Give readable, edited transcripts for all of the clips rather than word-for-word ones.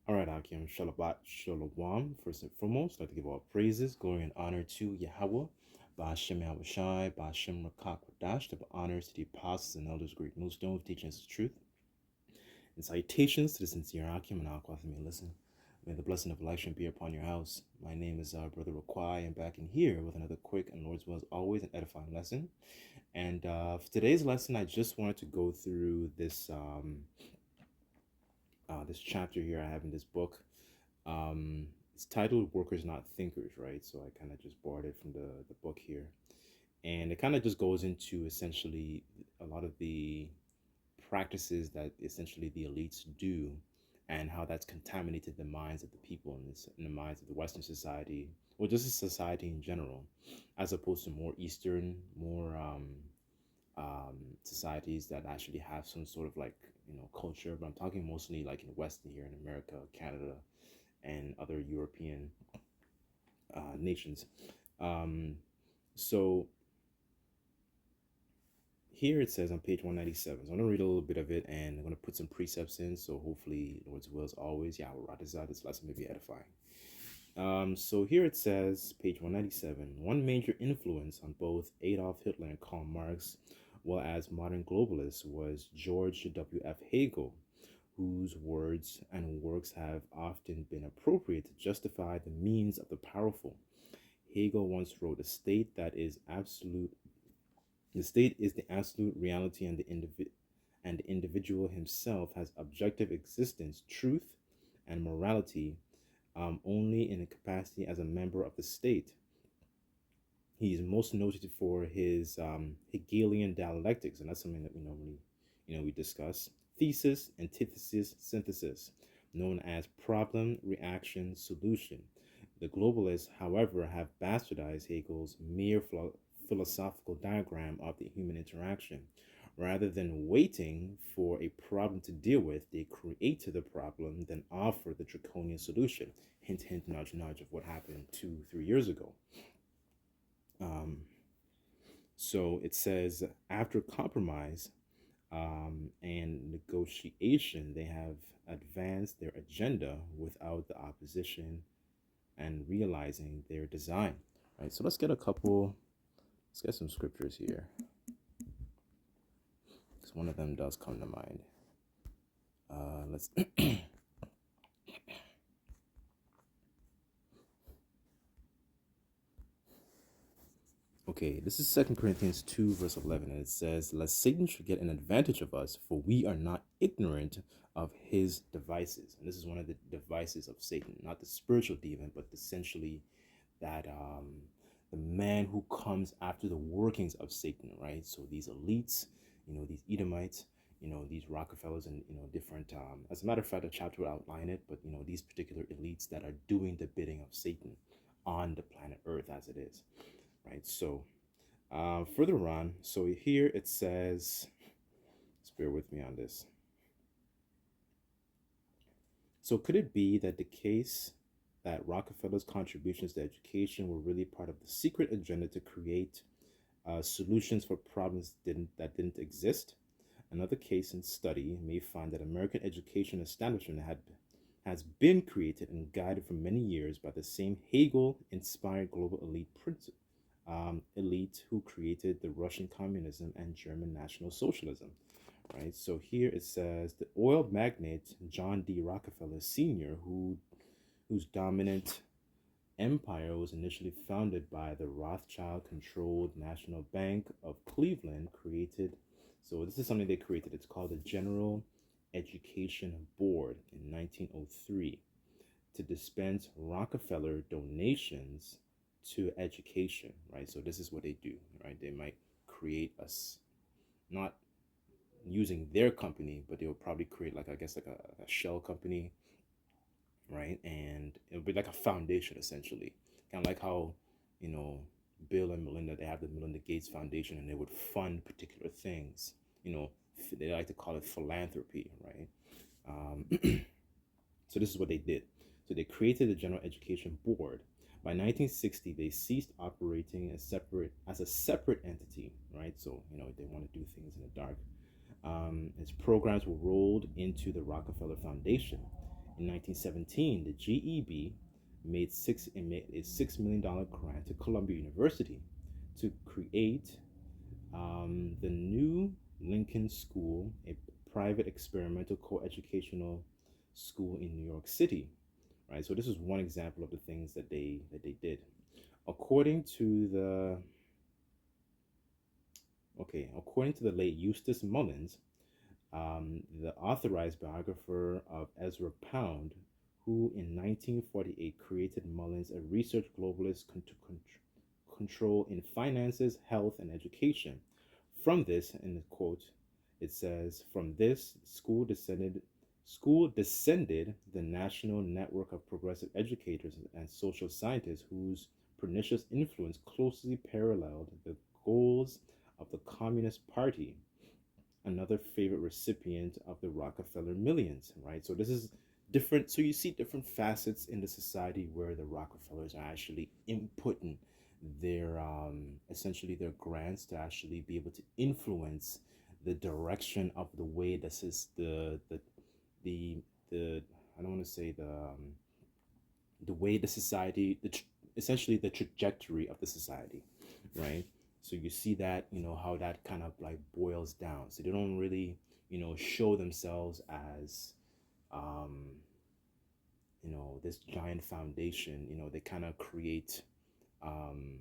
All right, Akim, Shalabat, Shalom. First and foremost, I'd like to give all praises, glory, and honor to Yahweh, Ba'ashem Yahushai, Ba'ashem Rakak Wadash, to honors to the apostles and elders, great millstone of teaching us the truth. And salutations to the sincere Akim and Aqua may listen. May the blessing of election be upon your house. My name is Brother Raquai, and back in here with another quick and Lord's will as always an edifying lesson. And for today's lesson, I just wanted to go through this chapter here I have in this book. It's titled Workers Not Thinkers, right? So I kind of just borrowed it from the book here. And it kind of just goes into essentially a lot of the practices that essentially the elites do and how that's contaminated the minds of the people in the minds of the Western society, or just a society in general, as opposed to more Eastern, more societies that actually have some sort of culture. But I'm talking mostly like in Western here in America, Canada, and other European nations. Um, so here it says on page 197. So I'm going to read a little bit of it and I'm going to put some precepts in. So hopefully, Lord's will as always, Yahweh Radazah, this lesson may be edifying. So here it says, page 197, one major influence on both Adolf Hitler and Karl Marx, well as modern globalists, was George W.F. Hegel, whose words and works have often been appropriate to justify the means of the powerful. Hegel once wrote, the state is the absolute reality, and the individual himself has objective existence, truth, and morality only in a capacity as a member of the state. He is most noted for his Hegelian dialectics, and that's something that we normally, we discuss. Thesis, antithesis, synthesis, known as problem, reaction, solution. The globalists, however, have bastardized Hegel's mere philosophical diagram of the human interaction. Rather than waiting for a problem to deal with, they create the problem, then offer the draconian solution. Hint, hint, nudge, nudge of what happened 2-3 years ago. So it says, after compromise and negotiation, they have advanced their agenda without the opposition and realizing their design. Right. So let's get some scriptures here, because one of them does come to mind. Let's Okay, this is 2 Corinthians 2, verse 11, and it says, lest Satan should get an advantage of us, for we are not ignorant of his devices. And this is one of the devices of Satan, not the spiritual demon, but essentially that the man who comes after the workings of Satan, right? So these elites, these Edomites, these Rockefellers, and different as a matter of fact, a chapter will outline it, but these particular elites that are doing the bidding of Satan on the planet Earth as it is, right? So further on, so here it says, let's bear with me on this. So could it be that the case that Rockefeller's contributions to education were really part of the secret agenda to create solutions for problems that didn't exist? Another case in study may find that American education establishment has been created and guided for many years by the same Hegel-inspired global elite who created the Russian communism and German National Socialism. Right. So here it says the oil magnate John D. Rockefeller Sr., whose dominant empire was initially founded by the Rothschild-controlled National Bank of Cleveland, created. So this is something they created. It's called the General Education Board in 1903 to dispense Rockefeller donations to education, right? So this is what they do, right? They might create not using their company, but they'll probably create like a shell company, right? And it'll be like a foundation essentially, kind of like how Bill and Melinda, they have the Melinda Gates Foundation, and they would fund particular things. They like to call it philanthropy, right? So this is what they did. So they created the General Education Board. By 1960, they ceased operating as a separate entity, right? So they want to do things in the dark. Its programs were rolled into the Rockefeller Foundation. In 1917, the GEB made a $6 million grant to Columbia University to create the new Lincoln School, a private experimental co-educational school in New York City. Right. So this is one example of the things that they did. According to the according to the late Eustace Mullins, the authorized biographer of Ezra Pound, who in 1948 created Mullins, a research globalist control in finances, health, and education. From this, in the quote, it says, "From this school descended the national network of progressive educators and social scientists whose pernicious influence closely paralleled the goals of the Communist Party, another favorite recipient of the Rockefeller millions," right? So this is different. So you see different facets in the society where the Rockefellers are actually inputting their essentially their grants to actually be able to influence the direction of the way this is the I don't want to say the way the society essentially the trajectory of the society, right? So you see that, how that kind of like boils down. So they don't really, show themselves as um this giant foundation. They kind of create um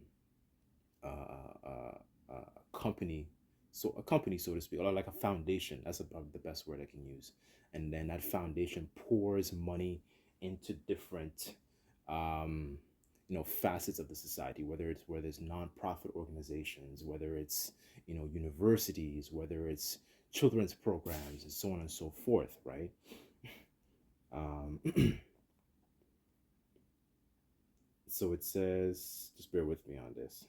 a, a company, so a company, so to speak, or like a foundation. That's about the best word I can use. And then that foundation pours money into different um facets of the society, whether it's nonprofit organizations, whether it's universities, whether it's children's programs, and so on and so forth, right? um so it says, just bear with me on this.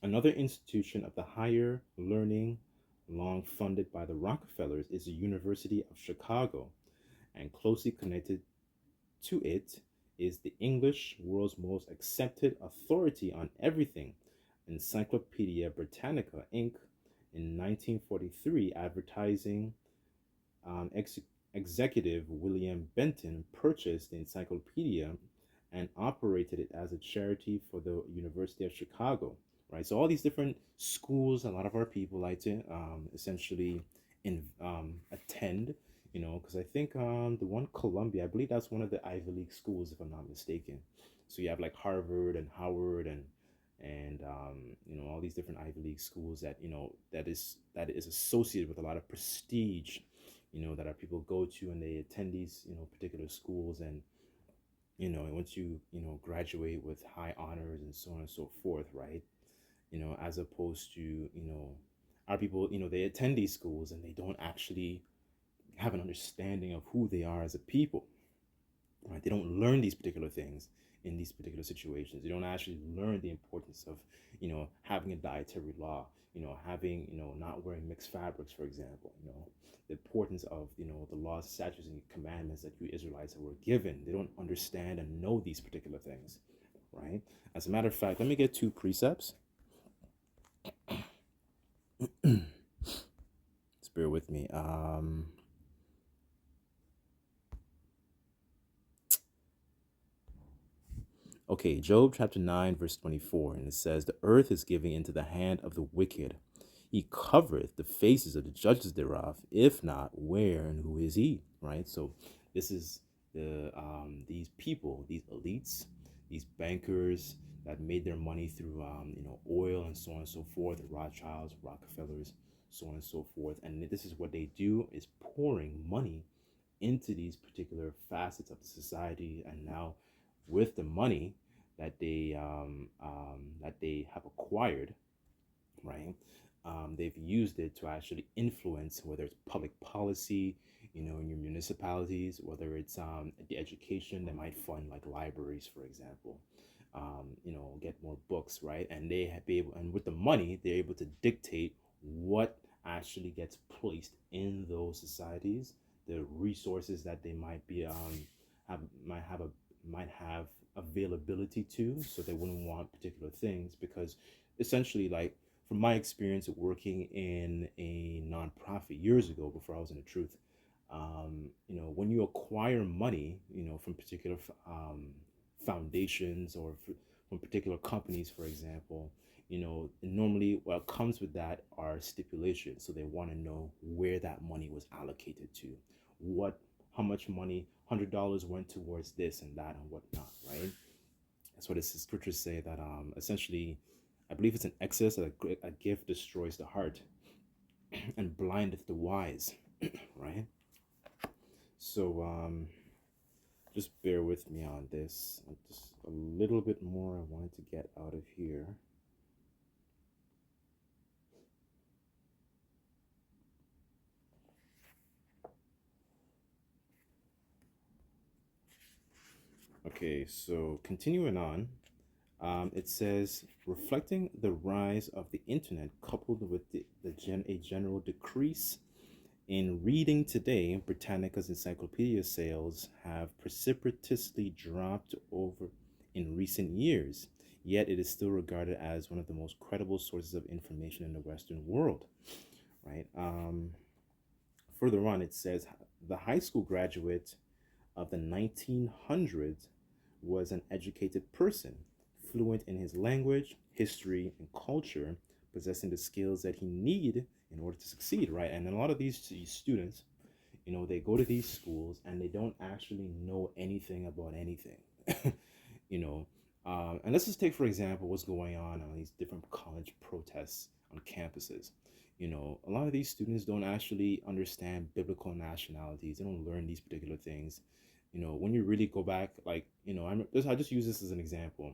Another institution of the higher learning long funded by the Rockefellers is the University of Chicago, and closely connected to it is the English world's most accepted authority on everything, Encyclopedia Britannica Inc. In 1943, advertising ex- executive William Benton purchased the encyclopedia and operated it as a charity for the University of Chicago. Right, so all these different schools, a lot of our people like to essentially attend. Because I think the one Columbia, I believe that's one of the Ivy League schools, if I'm not mistaken. So you have like Harvard and Howard and all these different Ivy League schools that that is associated with a lot of prestige, that our people go to, and they attend these particular schools. And once graduate with high honors and so on and so forth, right? As opposed to our people, they attend these schools and they don't actually have an understanding of who they are as a people, right? They don't learn these particular things in these particular situations. They don't actually learn the importance of having a dietary law, having not wearing mixed fabrics, for example. The importance of the laws, statutes, and commandments that you Israelites were given. They don't understand and know these particular things, right? As a matter of fact, let me get two precepts. Just bear with me. Okay, Job chapter 9, verse 24, and it says, "The earth is giving into the hand of the wicked. He covereth the faces of the judges thereof. If not, where and who is he?" Right? So this is these people, these elites, these bankers that made their money through oil and so on and so forth, the Rothschilds, Rockefellers, so on and so forth. And this is what they do, is pouring money into these particular facets of the society. And now with the money that they have acquired, right? They've used it to actually influence whether it's public policy, in your municipalities, whether it's the education. They might fund like libraries, for example. Get more books, right? And they have be able, and with the money, they're able to dictate what actually gets placed in those societies, the resources that they have might have availability to, so they wouldn't want particular things. Because essentially, like, from my experience of working in a nonprofit years ago, before I was in the truth, When you acquire money, from particular foundations or from particular companies, for example, normally what comes with that are stipulations. So they want to know where that money was allocated to, what, how much money, $100 went towards this and that and whatnot, right? That's what the scriptures say that essentially, I believe it's an Exodus that a gift destroys the heart and blindeth the wise, right? So just bear with me on this. Just a little bit more I wanted to get out of here. Okay, so continuing on, it says reflecting the rise of the internet coupled with a general decrease in reading today, Britannica's encyclopedia sales have precipitously dropped over in recent years, yet it is still regarded as one of the most credible sources of information in the Western world, right? Further on, it says the high school graduate of the 1900s was an educated person, fluent in his language, history, and culture, possessing the skills that he needed in order to succeed, right? And a lot of these students, they go to these schools and they don't actually know anything about anything, you know. And let's just take, for example, what's going on these different college protests on campuses. A lot of these students don't actually understand biblical nationalities. They don't learn these particular things. When you really go back, like, I just use this as an example.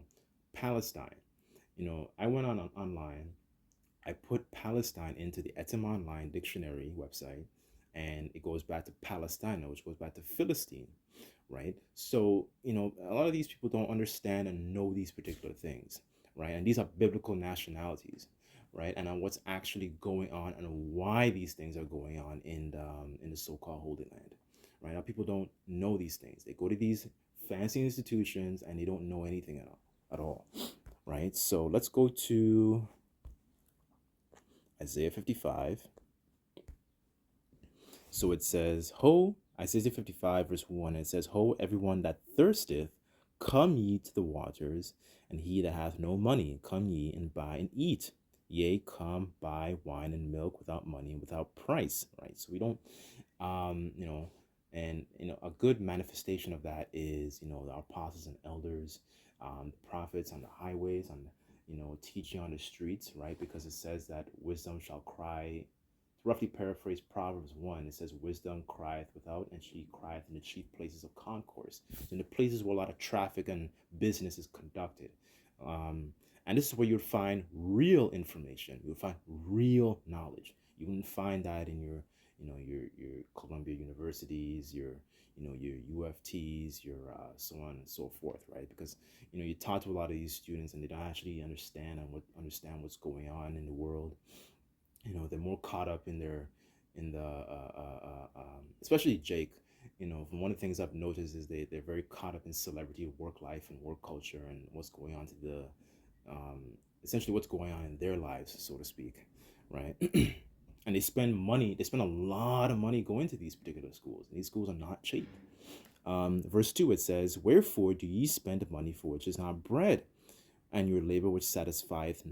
Palestine. I went on online. I put Palestine into the Etim Online dictionary website, and it goes back to Palestina, which goes back to Philistine, right? So, a lot of these people don't understand and know these particular things, right? And these are biblical nationalities, right? And on what's actually going on and why these things are going on in the so-called Holy Land, right? Now, people don't know these things. They go to these fancy institutions and they don't know anything at all, right? So let's go to Isaiah 55. So it says, Ho, Isaiah 55, verse 1, it says, Ho, everyone that thirsteth, come ye to the waters, and he that hath no money, come ye and buy and eat. Yea, come buy wine and milk without money and without price, right? So we don't, and, a good manifestation of that is, the apostles and elders, the prophets on the highways, on, teaching on the streets, right? Because it says that wisdom shall cry, roughly paraphrase Proverbs 1, it says, Wisdom crieth without, and she crieth in the chief places of concourse. So in the places where a lot of traffic and business is conducted. And this is where you'll find real information. You'll find real knowledge. You wouldn't find that in your Columbia universities, your UFTs, your so on and so forth, right? Because you talk to a lot of these students and they don't actually understand what's going on in the world. They're more caught up especially Jake. From one of the things I've noticed is they're very caught up in celebrity work life and work culture and what's going on to the essentially what's going on in their lives, so to speak, right? And they spend a lot of money going to these particular schools, and these schools are not cheap. Verse 2, it says, Wherefore do ye spend money for which is not bread, and your labor which satisfieth,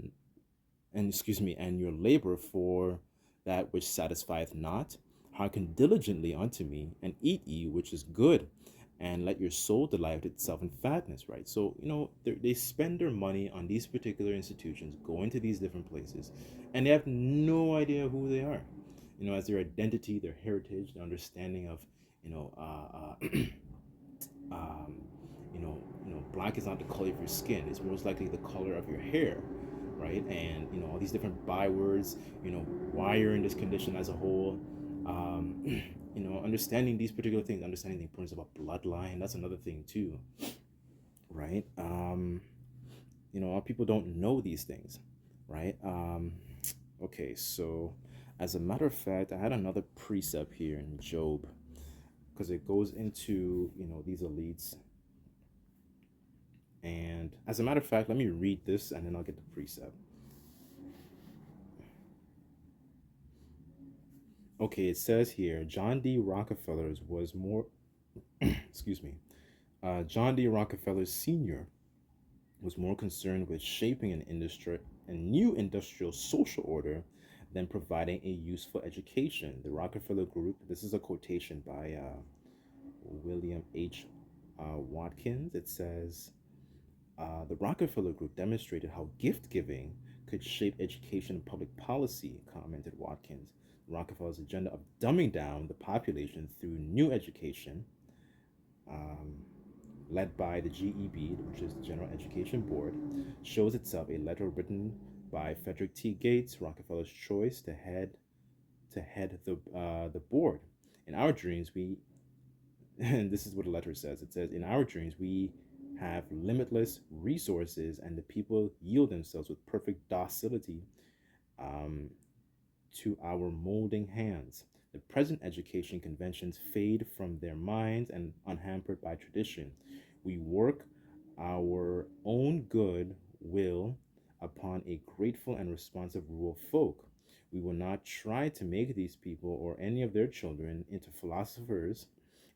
and your labor for that which satisfieth not? Hearken diligently unto me, and eat ye which is good, and let your soul delight itself in fatness, right? So, they spend their money on these particular institutions, going to these different places, and they have no idea who they are, as their identity, their heritage, their understanding of, um, black is not the color of your skin. It's most likely the color of your hair, right? And, all these different bywords, why you're in this condition as a whole. Understanding these particular things, understanding the importance of a bloodline, that's another thing too, right? People don't know these things, right? Okay, so as a matter of fact, I had another precept here in Job, because it goes into, these elites. And as a matter of fact, let me read this and then I'll get the precept. Okay, it says here John D. Rockefeller's was more, excuse me, John D. Rockefeller Sr. was more concerned with shaping an industry, a new industrial social order, than providing a useful education. The Rockefeller Group, this is a quotation by William H. Watkins. It says, the Rockefeller Group demonstrated how gift giving could shape education and public policy, commented Watkins. Rockefeller's agenda of dumbing down the population through new education, um, led by the GEB, which is the General Education Board, shows itself a letter written by Frederick T. Gates, Rockefeller's choice to head the board. In our dreams, we and this is what the letter says. It says, in our dreams, we have limitless resources, and the people yield themselves with perfect docility um, to our molding hands. The present education conventions fade from their minds and unhampered by tradition. We work our own good will upon a grateful and responsive rule of folk. We will not try to make these people or any of their children into philosophers,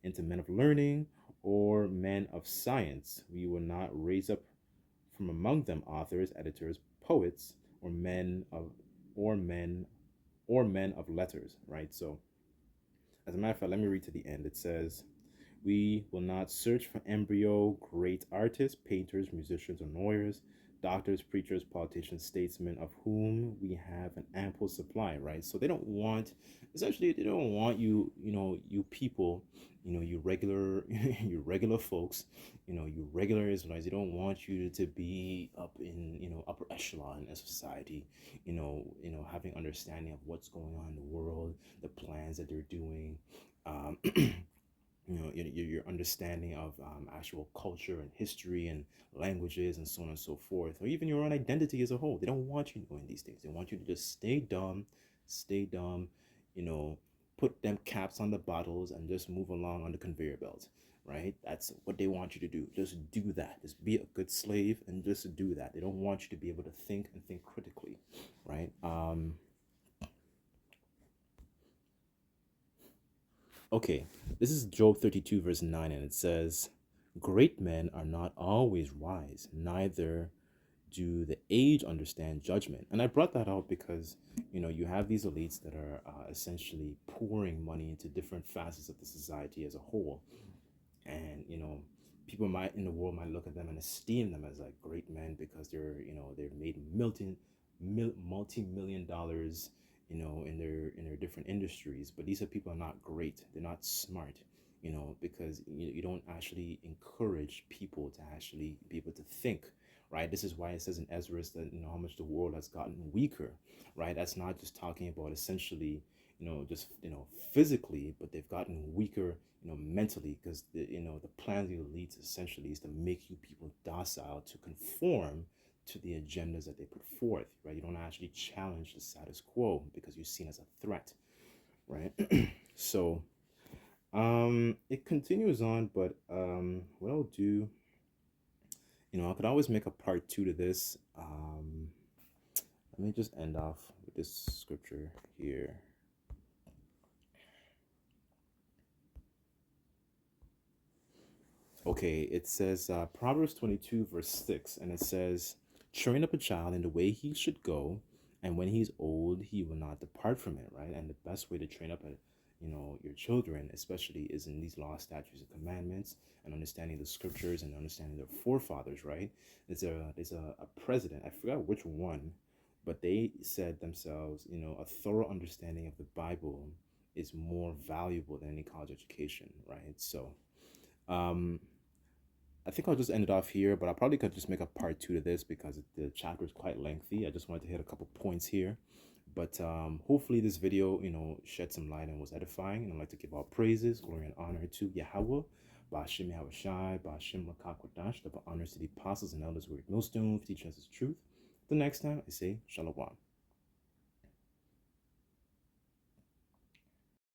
into men of learning, or men of science. We will not raise up from among them authors, editors, poets, or or men men of letters, right? So, as a matter of fact, let me read to the end. It says, we will not search for embryo great artists, painters, musicians, or lawyers, doctors, preachers, politicians, statesmen, of whom we have an ample supply, right? So they don't want, essentially, they don't want you, you people, you regular, you regular folks, you regular Israelites. They don't want you to be up in, upper echelon in society, having understanding of what's going on in the world, the plans that they're doing. Your understanding of actual culture and history and languages and so on and so forth, or even your own identity as a whole. They don't want you knowing these things. They want you to just stay dumb, you know, put them caps on the bottles and just move along on the conveyor belt, right? That's what they want you to do. Just do that. Just be a good slave and just do that. They don't want you to be able to think and think critically, right? Okay, this is Job 32, verse 9, and it says, great men are not always wise, neither do the age understand judgment. And I brought that out because, you have these elites that are essentially pouring money into different facets of the society as a whole. And, people might in the world might look at them and esteem them as like great men because they've made multi-million dollars, in their different industries. But these are people are not great. They're not smart, because you don't actually encourage people to actually be able to think, right? This is why it says in Ezra that how much the world has gotten weaker, right? That's not just talking about essentially, just physically, but they've gotten weaker, mentally, because the plan of the elites essentially is to make you people docile to conform to the agendas that they put forth, right? You don't actually challenge the status quo because you're seen as a threat, right? So it continues on, but what I'll do, I could always make a part two to this. Let me just end off with this scripture here. Okay, it says Proverbs 22, verse 6, and it says, train up a child in the way he should go, and when he's old, he will not depart from it, right? And the best way to train up your children, especially, is in these law, statutes, and commandments, and understanding the scriptures and understanding their forefathers, right? There's a president, I forgot which one, but they said themselves, a thorough understanding of the Bible is more valuable than any college education, right? So, um, I think I'll just end it off here, but I probably could just make a part two to this because the chapter is quite lengthy. I just wanted to hit a couple points here. But hopefully this video, shed some light and was edifying. And I'd like to give all praises, glory, and honor to Yahweh, Ba'ashim Yahushai, Ba'ashim Lakakwadash, the honors to the apostles and elders who were millstones, teaching us his truth. The next time, I say, Shalom.